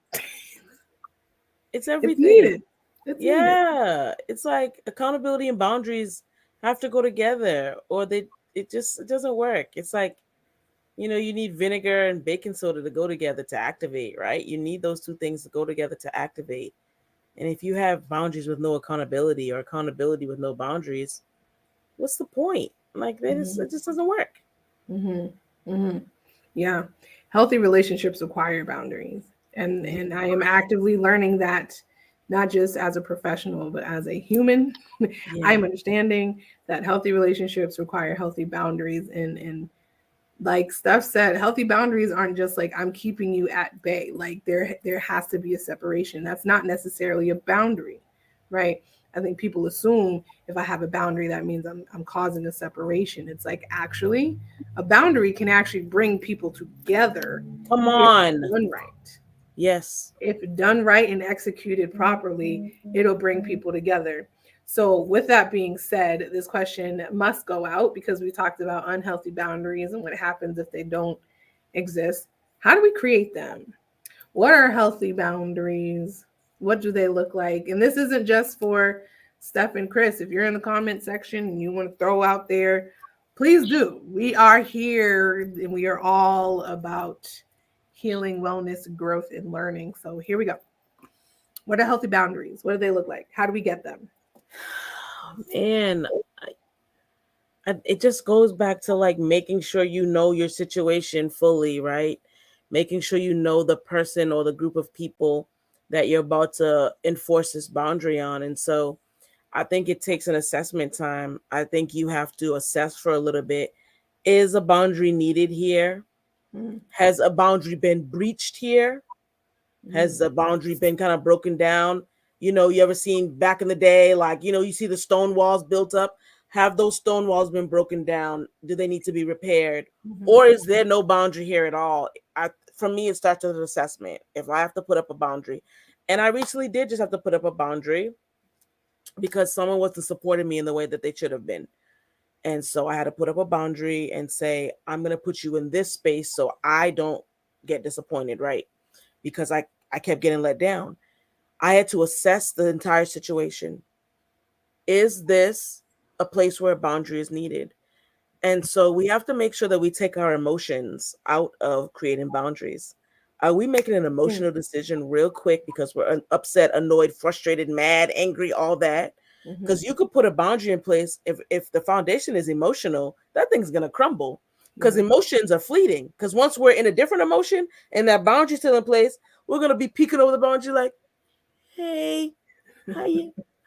It's everything. It's needed. It's needed. It's like accountability and boundaries have to go together, or it doesn't work. It's like, you need vinegar and baking soda to go together to activate, right? You need those two things to go together to activate. And if you have boundaries with no accountability, or accountability with no boundaries, what's the point? Like, it just doesn't work. Yeah. Healthy relationships require boundaries. And I am actively learning that, not just as a professional, but as a human. I'm understanding that healthy relationships require healthy boundaries. And like Steph said, healthy boundaries aren't just like, I'm keeping you at bay. Like, there has to be a separation. That's not necessarily a boundary, right? I think people assume if I have a boundary, that means I'm causing a separation. It's like, actually, a boundary can actually bring people together. Come on. If done right. Yes. If done right and executed properly, it'll bring people together. So with that being said, this question must go out, because we talked about unhealthy boundaries and what happens if they don't exist. How do we create them? What are healthy boundaries? What do they look like? And this isn't just for Steph and Chris. If you're in the comment section and you want to throw out there, please do. We are here, and we are all about healing, wellness, growth, and learning. So here we go. What are healthy boundaries? What do they look like? How do we get them? And it just goes back to like making sure you know your situation fully, right? Making sure you know the person or the group of people that you're about to enforce this boundary on. And so I think it takes an assessment time. I think you have to assess for a little bit. Is a boundary needed here? Has a boundary been breached here? Has the boundary been kind of broken down? You ever seen back in the day, like, you see the stone walls built up? Have those stone walls been broken down? Do they need to be repaired? Or is there no boundary here at all? For me, it starts with an assessment. If I have to put up a boundary, and I recently did just have to put up a boundary because someone wasn't supporting me in the way that they should have been. And so I had to put up a boundary and say, I'm going to put you in this space so I don't get disappointed, right? Because I I kept getting let down. I had to assess the entire situation. Is this a place where a boundary is needed? And so we have to make sure that we take our emotions out of creating boundaries. Are we making an emotional decision real quick because we're upset, annoyed, frustrated, mad, angry, all that? Because you could put a boundary in place if the foundation is emotional, that thing's going to crumble because emotions are fleeting. Because once we're in a different emotion and that boundary's still in place, we're going to be peeking over the boundary like, hey,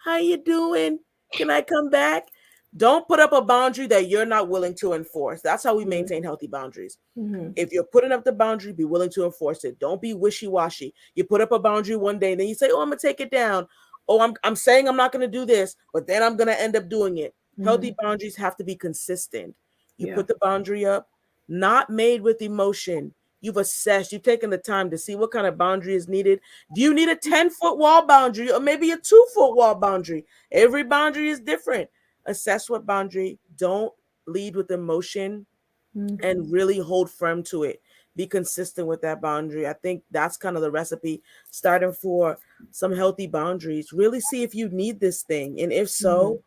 how you doing? Can I come back? Don't put up a boundary that you're not willing to enforce. That's how we maintain healthy boundaries. If you're putting up the boundary, be willing to enforce it. Don't be wishy-washy. You put up a boundary one day and then you say, oh, I'm gonna take it down. Oh, I'm saying I'm not gonna do this, but then I'm gonna end up doing it. Healthy boundaries have to be consistent. You put the boundary up, not made with emotion. You've assessed, you've taken the time to see what kind of boundary is needed. Do you need a 10-foot wall boundary or maybe a 2-foot wall boundary? Every boundary is different. Assess what boundary. Don't lead with emotion and really hold firm to it. Be consistent with that boundary. I think that's kind of the recipe, starting for some healthy boundaries. Really see if you need this thing. And if so,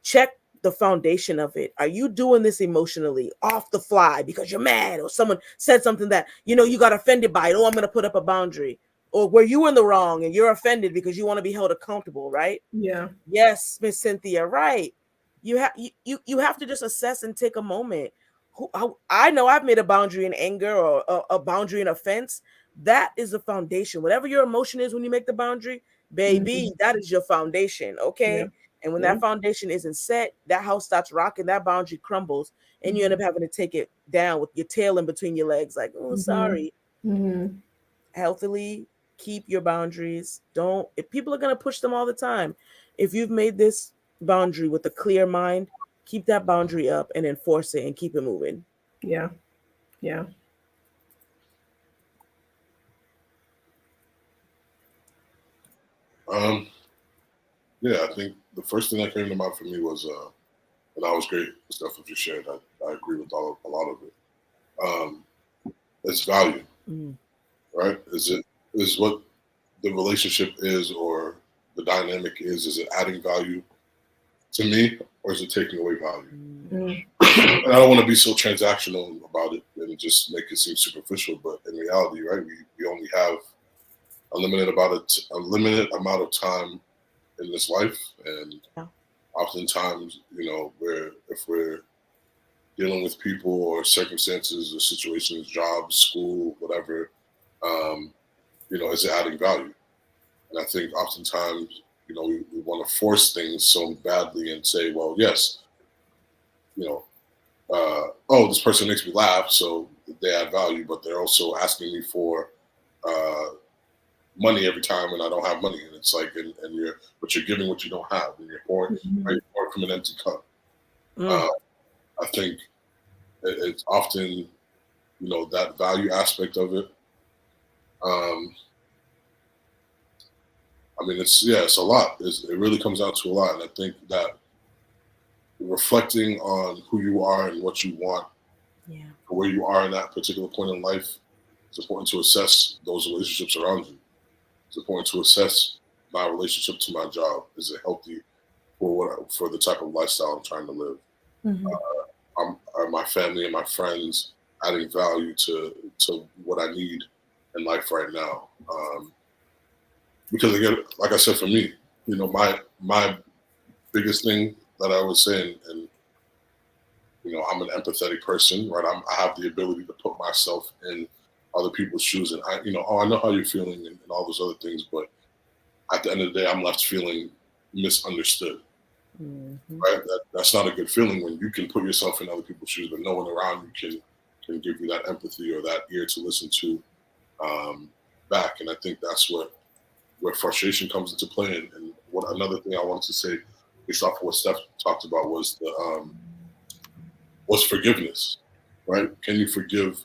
check the foundation of it. Are you doing this emotionally off the fly because you're mad or someone said something that, you got offended by it? Oh, I'm going to put up a boundary. Or were you in the wrong and you're offended because you want to be held accountable, right? Yeah. Yes, Miss Cynthia, right. You have to just assess and take a moment. I know I've made a boundary in anger or a boundary in offense. That is the foundation. Whatever your emotion is when you make the boundary, baby, that is your foundation, okay? Yeah. And when that foundation isn't set, that house starts rocking, that boundary crumbles, and you end up having to take it down with your tail in between your legs, like, oh, sorry. Healthily keep your boundaries. If people are going to push them all the time, if you've made this boundary with a clear mind, keep that boundary up and enforce it and keep it moving. Yeah. Yeah. Yeah, I think the first thing that came to mind for me was, and that was great stuff that you shared. I agree with a lot of it. It's value, right? Is what the relationship is or the dynamic is? Is it adding value to me or is it taking away value? And I don't want to be so transactional about it and just make it seem superficial, but in reality, right, we only have a limited amount of time in this life, and oftentimes, if we're dealing with people or circumstances or situations, jobs, school, whatever, is it adding value? And I think oftentimes, we want to force things so badly and say, well, yes, this person makes me laugh, so they add value, but they're also asking me for money every time, and I don't have money, and it's like, but you're giving what you don't have, and you're pouring from an empty cup. I think it's often, that value aspect of it. It's a lot. It really comes out to a lot, and I think that reflecting on who you are and what you want, for where you are in that particular point in life, it's important to assess those relationships around you. It's important to assess my relationship to my job. Is it healthy for the type of lifestyle I'm trying to live? Are my family and my friends adding value to what I need in life right now? Because again, like I said, for me, my biggest thing that I would say, and I'm an empathetic person, right? I have the ability to put myself in other people's shoes, and I know how you're feeling and all those other things, but at the end of the day, I'm left feeling misunderstood. Right? That's not a good feeling when you can put yourself in other people's shoes, but no one around you can give you that empathy or that ear to listen to back. And I think that's where frustration comes into play. And what another thing I wanted to say, based off of what Steph talked about, was was forgiveness. Right? Can you forgive?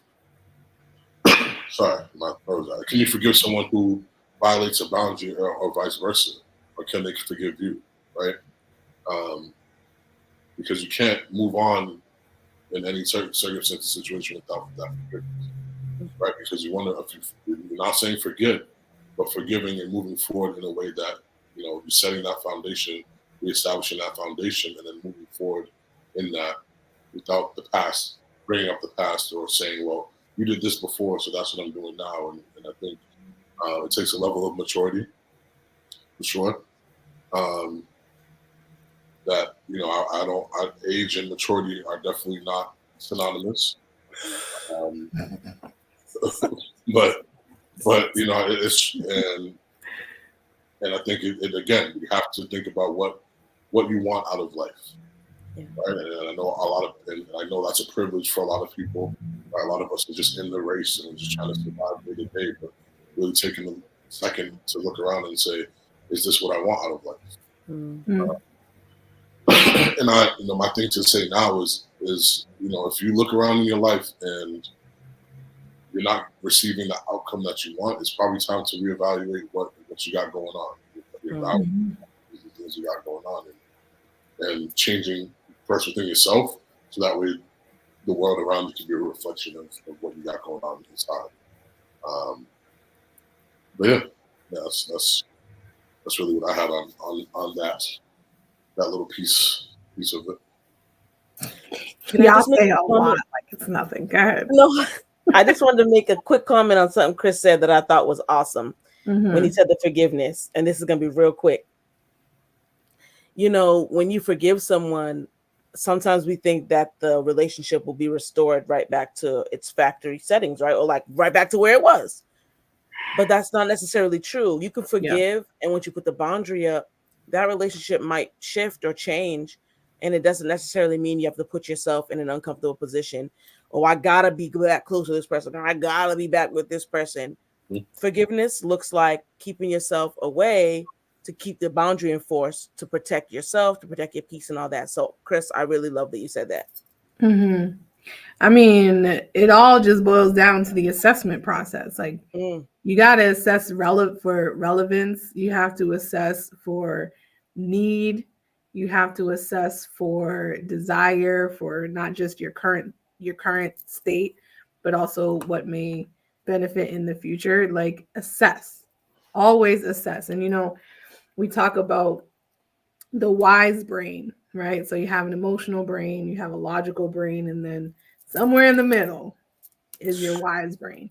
Sorry, my throat was out. Can you forgive someone who violates a boundary, or vice versa, or can they forgive you? Right? Because you can't move on in any circumstance situation without that forgiveness, right? Because you wonder if you're not saying forget, but forgiving and moving forward in a way that, you're setting that foundation, reestablishing that foundation, and then moving forward in that without the past, bringing up the past or saying, well, you did this before, so that's what I'm doing now. And I think it takes a level of maturity, for sure. That, age and maturity are definitely not synonymous. But it's, and I think it again, you have to think about what you want out of life. Yeah. Right? And I know I know that's a privilege for a lot of people. Right? A lot of us are just in the race and just trying to survive day to day, but really taking a second to look around and say, is this what I want out of life? Mm. And my thing to say now is, if you look around in your life and you're not receiving the outcome that you want, it's probably time to reevaluate what you got going on. Reevaluate the things you got going on, and changing first within yourself, so that way the world around you can be a reflection of what you got going on inside. But yeah, that's really what I had on that little piece of it. Can I Y'all just make say a a comment? lot like it's nothing. Go ahead. No, I just wanted to make a quick comment on something Chris said that I thought was awesome when he said the forgiveness. And this is going to be real quick. When you forgive someone, sometimes we think that the relationship will be restored right back to its factory settings, right? Or like right back to where it was. But that's not necessarily true. You can forgive, and once you put the boundary up, that relationship might shift or change. And it doesn't necessarily mean you have to put yourself in an uncomfortable position. Oh, I gotta be back close to this person. I gotta be back with this person. Mm-hmm. Forgiveness looks like keeping yourself away to keep the boundary enforced, to protect yourself, to protect your peace and all that. So, Chris, I really love that you said that. Mm-hmm. I mean, it all just boils down to the assessment process. Like, you got to assess for relevance. You have to assess for need. You have to assess for desire, for not just your current state, but also what may benefit in the future. Like, assess, always assess. And we talk about the wise brain, right? So you have an emotional brain, you have a logical brain, and then somewhere in the middle is your wise brain.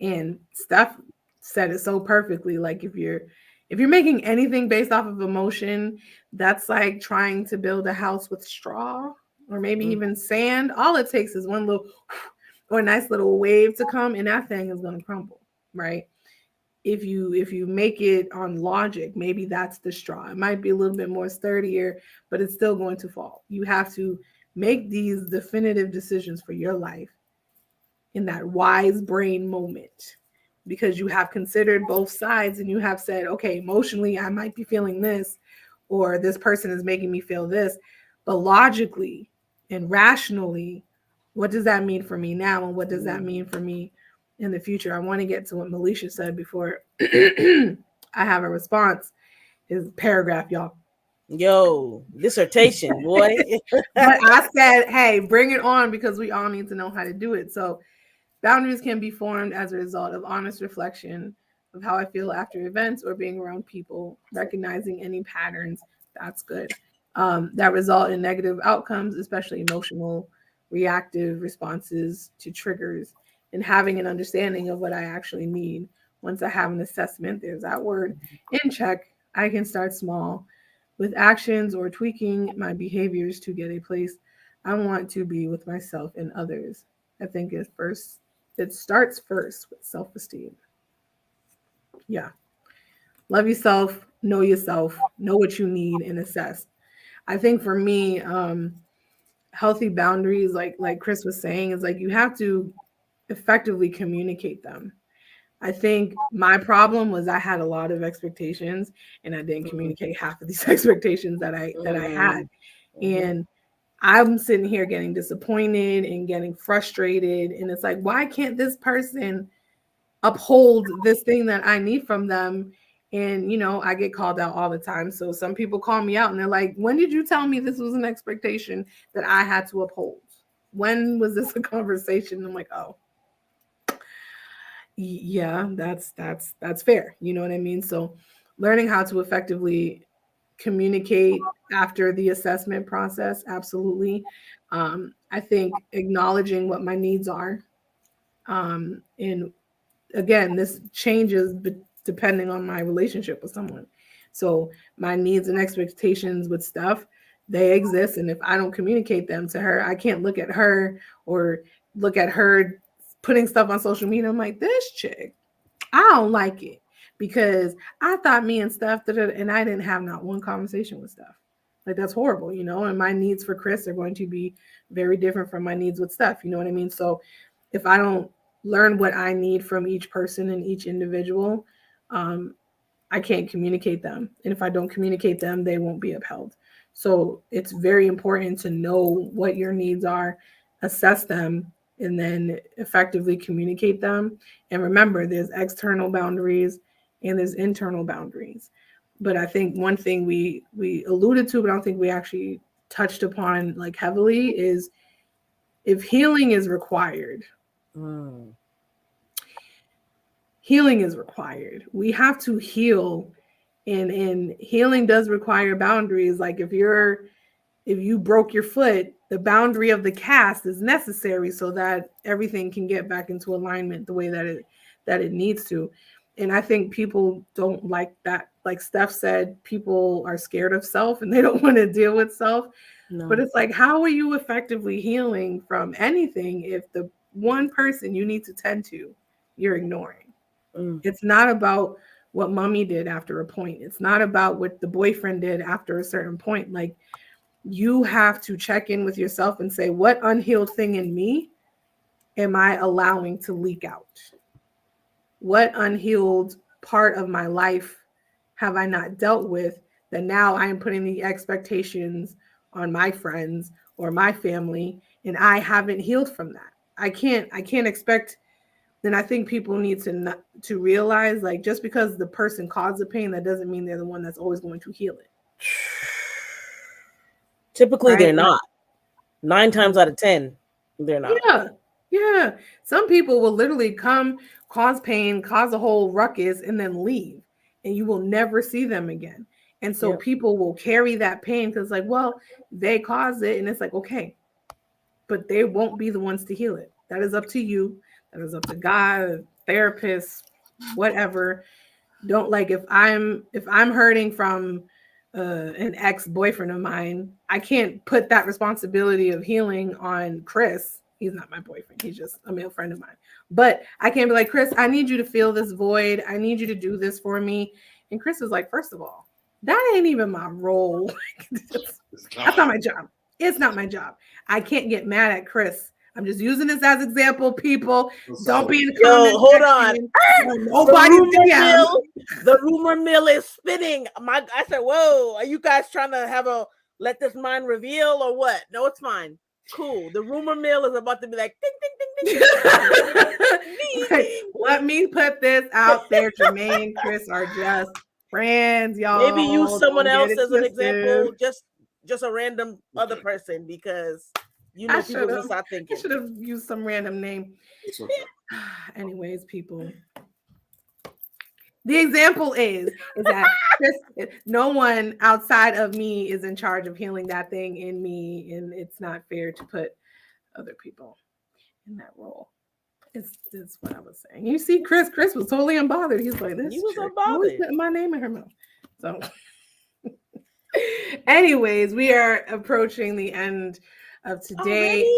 And Steph said it so perfectly. Like, if you're making anything based off of emotion, that's like trying to build a house with straw or maybe even sand. All it takes is one little or a nice little wave to come, and that thing is going to crumble, right? If you make it on logic, maybe that's the straw. It might be a little bit more sturdier, but it's still going to fall. You have to make these definitive decisions for your life in that wise brain moment, because you have considered both sides and you have said, okay, emotionally, I might be feeling this, or this person is making me feel this, but logically and rationally, what does that mean for me now? And what does that mean for me in the future? I want to get to what Melisha said before I have a response. His paragraph, y'all. Yo, dissertation, boy. But I said, hey, bring it on, because we all need to know how to do it. So boundaries can be formed as a result of honest reflection of how I feel after events or being around people, recognizing any patterns. That's good. That result in negative outcomes, especially emotional, reactive responses to triggers, and having an understanding of what I actually need. Once I have an assessment, there's that word, in check, I can start small with actions or tweaking my behaviors to get a place I want to be with myself and others. I think it starts first with self-esteem. Yeah. Love yourself, know what you need, and assess. I think for me, healthy boundaries, like Chris was saying, is like you have to effectively communicate them. I think my problem was I had a lot of expectations and I didn't communicate half of these expectations that I had. And I'm sitting here getting disappointed and getting frustrated. And it's like, why can't this person uphold this thing that I need from them? And, I get called out all the time. So some people call me out and they're like, when did you tell me this was an expectation that I had to uphold? When was this a conversation? I'm like, oh. Yeah, that's fair. You know what I mean? So learning how to effectively communicate after the assessment process, absolutely. I think acknowledging what my needs are, and again, this changes depending on my relationship with someone. So my needs and expectations with stuff, they exist, and if I don't communicate them to her, I can't look at her or look at her putting stuff on social media. I'm like, this chick, I don't like it because I thought me and stuff, and I didn't have not one conversation with stuff. Like that's horrible, you know. And my needs for Chris are going to be very different from my needs with stuff. You know what I mean? So if I don't learn what I need from each person and each individual, um, I can't communicate them. And if I don't communicate them, they won't be upheld. So it's very important to know what your needs are, assess them, and then effectively communicate them. And remember, there's external boundaries and there's internal boundaries. But I think one thing we alluded to, but I don't think we actually touched upon like heavily is if healing is required, healing is required. We have to heal, and healing does require boundaries. Like if you broke your foot, the boundary of the cast is necessary so that everything can get back into alignment the way that it needs to. And I think people don't like that. Like Steph said, people are scared of self and they don't want to deal with self. No. But it's like, how are you effectively healing from anything if the one person you need to tend to, you're ignoring? It's not about what mommy did after a point. It's not about what the boyfriend did after a certain point. Like you have to check in with yourself and say, what unhealed thing in me am I allowing to leak out? What unhealed part of my life have I not dealt with that now I am putting the expectations on my friends or my family and I haven't healed from that? I can't expect. Then I think people need to realize, like, just because the person caused the pain, that doesn't mean they're the one that's always going to heal it. Typically, right? They're not. 9 times out of 10, they're not. Yeah. Some people will literally come, cause pain, cause a whole ruckus, and then leave, and you will never see them again. And so people will carry that pain because, like, well, they caused it, and it's like, okay, but they won't be the ones to heal it. That is up to you. That is up to God, therapist, whatever. Don't like if I'm hurting from an ex-boyfriend of mine, I can't put that responsibility of healing on Chris. He's not my boyfriend. He's just a male friend of mine. But I can't be like, Chris, I need you to fill this void. I need you to do this for me. And Chris is like, first of all, that ain't even my role. That's not my job. It's not my job. I can't get mad at Chris. I'm just using this as example, people. Don't be in the comments. Hold on. The rumor mill is spinning. I said, whoa, are you guys trying to have a let this mind reveal or what? No, it's fine. Cool. The rumor mill is about to be like, ding, ding, ding, ding. Let me put this out there. Jermaine and Chris are just friends, y'all. Maybe use someone else as an example. Just a random other person, because you know people just start thinking. I should have used some random name. Okay. Anyways, people. The example is that no one outside of me is in charge of healing that thing in me, and it's not fair to put other people in that role. It's what I was saying. You see, Chris was totally unbothered. He's like, "This." He was unbothered. Putting my name in her mouth. So, anyways, we are approaching the end of today.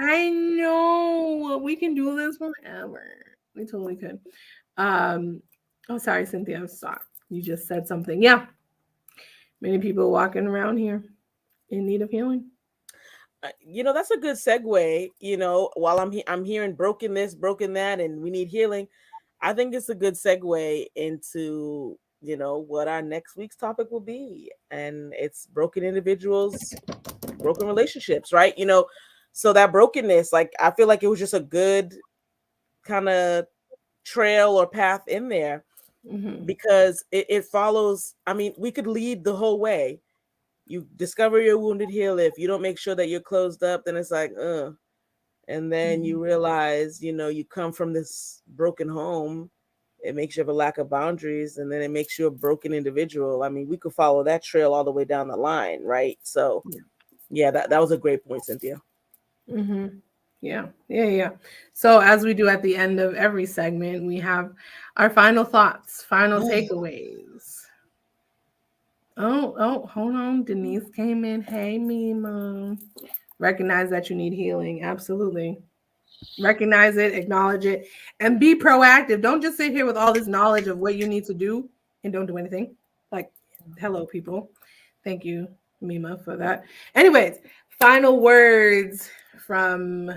I know we can do this forever. We totally could. Oh, sorry, Cynthia. I'm sorry. You just said something. Yeah. Many people walking around here in need of healing. That's a good segue. While I'm hearing broken this, broken that, and we need healing. I think it's a good segue into, what our next week's topic will be. And it's broken individuals, broken relationships, right? So that brokenness, like, I feel like it was just a good kind of trail or path in there, because it follows. I mean, we could lead the whole way. You discover your wounded, heal. If you don't make sure that you're closed up, then it's like, And then you realize, you come from this broken home. It makes you have a lack of boundaries, and then it makes you a broken individual. I mean, we could follow that trail all the way down the line, right? So, yeah, that was a great point, Cynthia. Mm-hmm. Yeah. So as we do at the end of every segment, we have our final thoughts, final takeaways. Oh, hold on. Denise came in. Hey, Mima. Recognize that you need healing. Absolutely. Recognize it, acknowledge it, and be proactive. Don't just sit here with all this knowledge of what you need to do and don't do anything. Like, hello, people. Thank you, Mima, for that. Anyways, final words from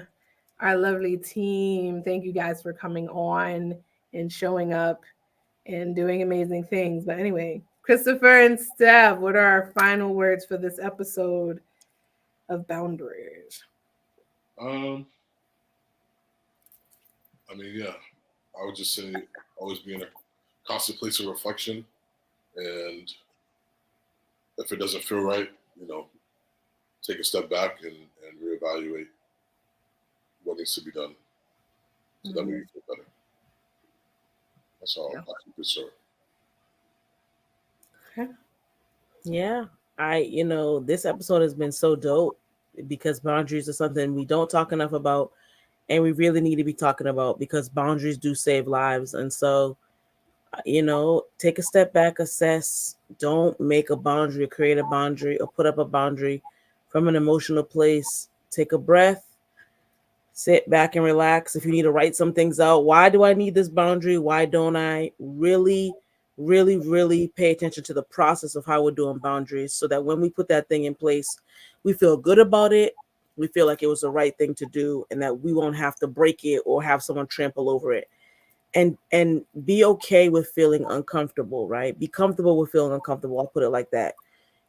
our lovely team. Thank you guys for coming on and showing up and doing amazing things. But anyway, Christopher and Steph, what are our final words for this episode of Boundaries? I mean, yeah, I would just say always be in a constant place of reflection, and if it doesn't feel right, take a step back and reevaluate what needs to be done so that way you feel better. That's all I keep it short. Okay. Yeah. This episode has been so dope because boundaries are something we don't talk enough about, and we really need to be talking about because boundaries do save lives. And so, take a step back, assess, don't make a boundary or create a boundary or put up a boundary from an emotional place. Take a breath, sit back and relax. If you need to write some things out, why do I need this boundary? Why don't I? Really, really, really pay attention to the process of how we're doing boundaries so that when we put that thing in place, we feel good about it. We feel like it was the right thing to do and that we won't have to break it or have someone trample over it. And be okay with feeling uncomfortable, right? Be comfortable with feeling uncomfortable. I'll put it like that.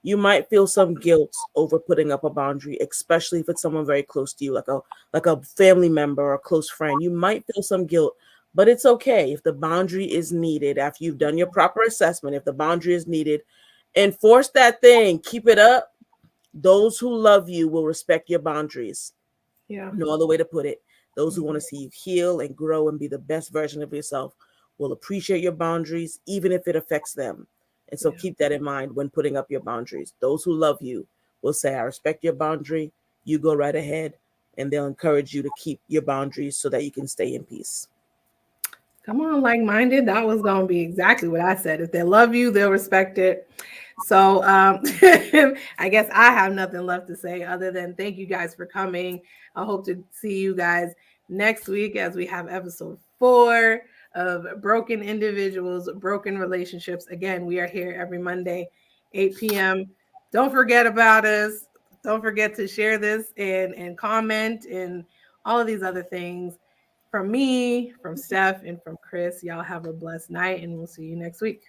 You might feel some guilt over putting up a boundary, especially if it's someone very close to you, like a family member or a close friend. You might feel some guilt, but it's okay if the boundary is needed after you've done your proper assessment. If the boundary is needed, enforce that thing. Keep it up. Those who love you will respect your boundaries. Yeah. No other way to put it. Those who want to see you heal and grow and be the best version of yourself will appreciate your boundaries, even if it affects them. And so keep that in mind when putting up your boundaries. Those who love you will say, I respect your boundary. You go right ahead. And they'll encourage you to keep your boundaries so that you can stay in peace. Come on, like-minded. That was going to be exactly what I said. If they love you, they'll respect it. So I guess I have nothing left to say other than thank you guys for coming. I hope to see you guys next week as we have episode 4 of Broken Individuals, Broken Relationships. Again, we are here every Monday, 8 p.m. Don't forget about us. Don't forget to share this and comment and all of these other things. From me, from Steph, and from Chris, y'all have a blessed night, and we'll see you next week.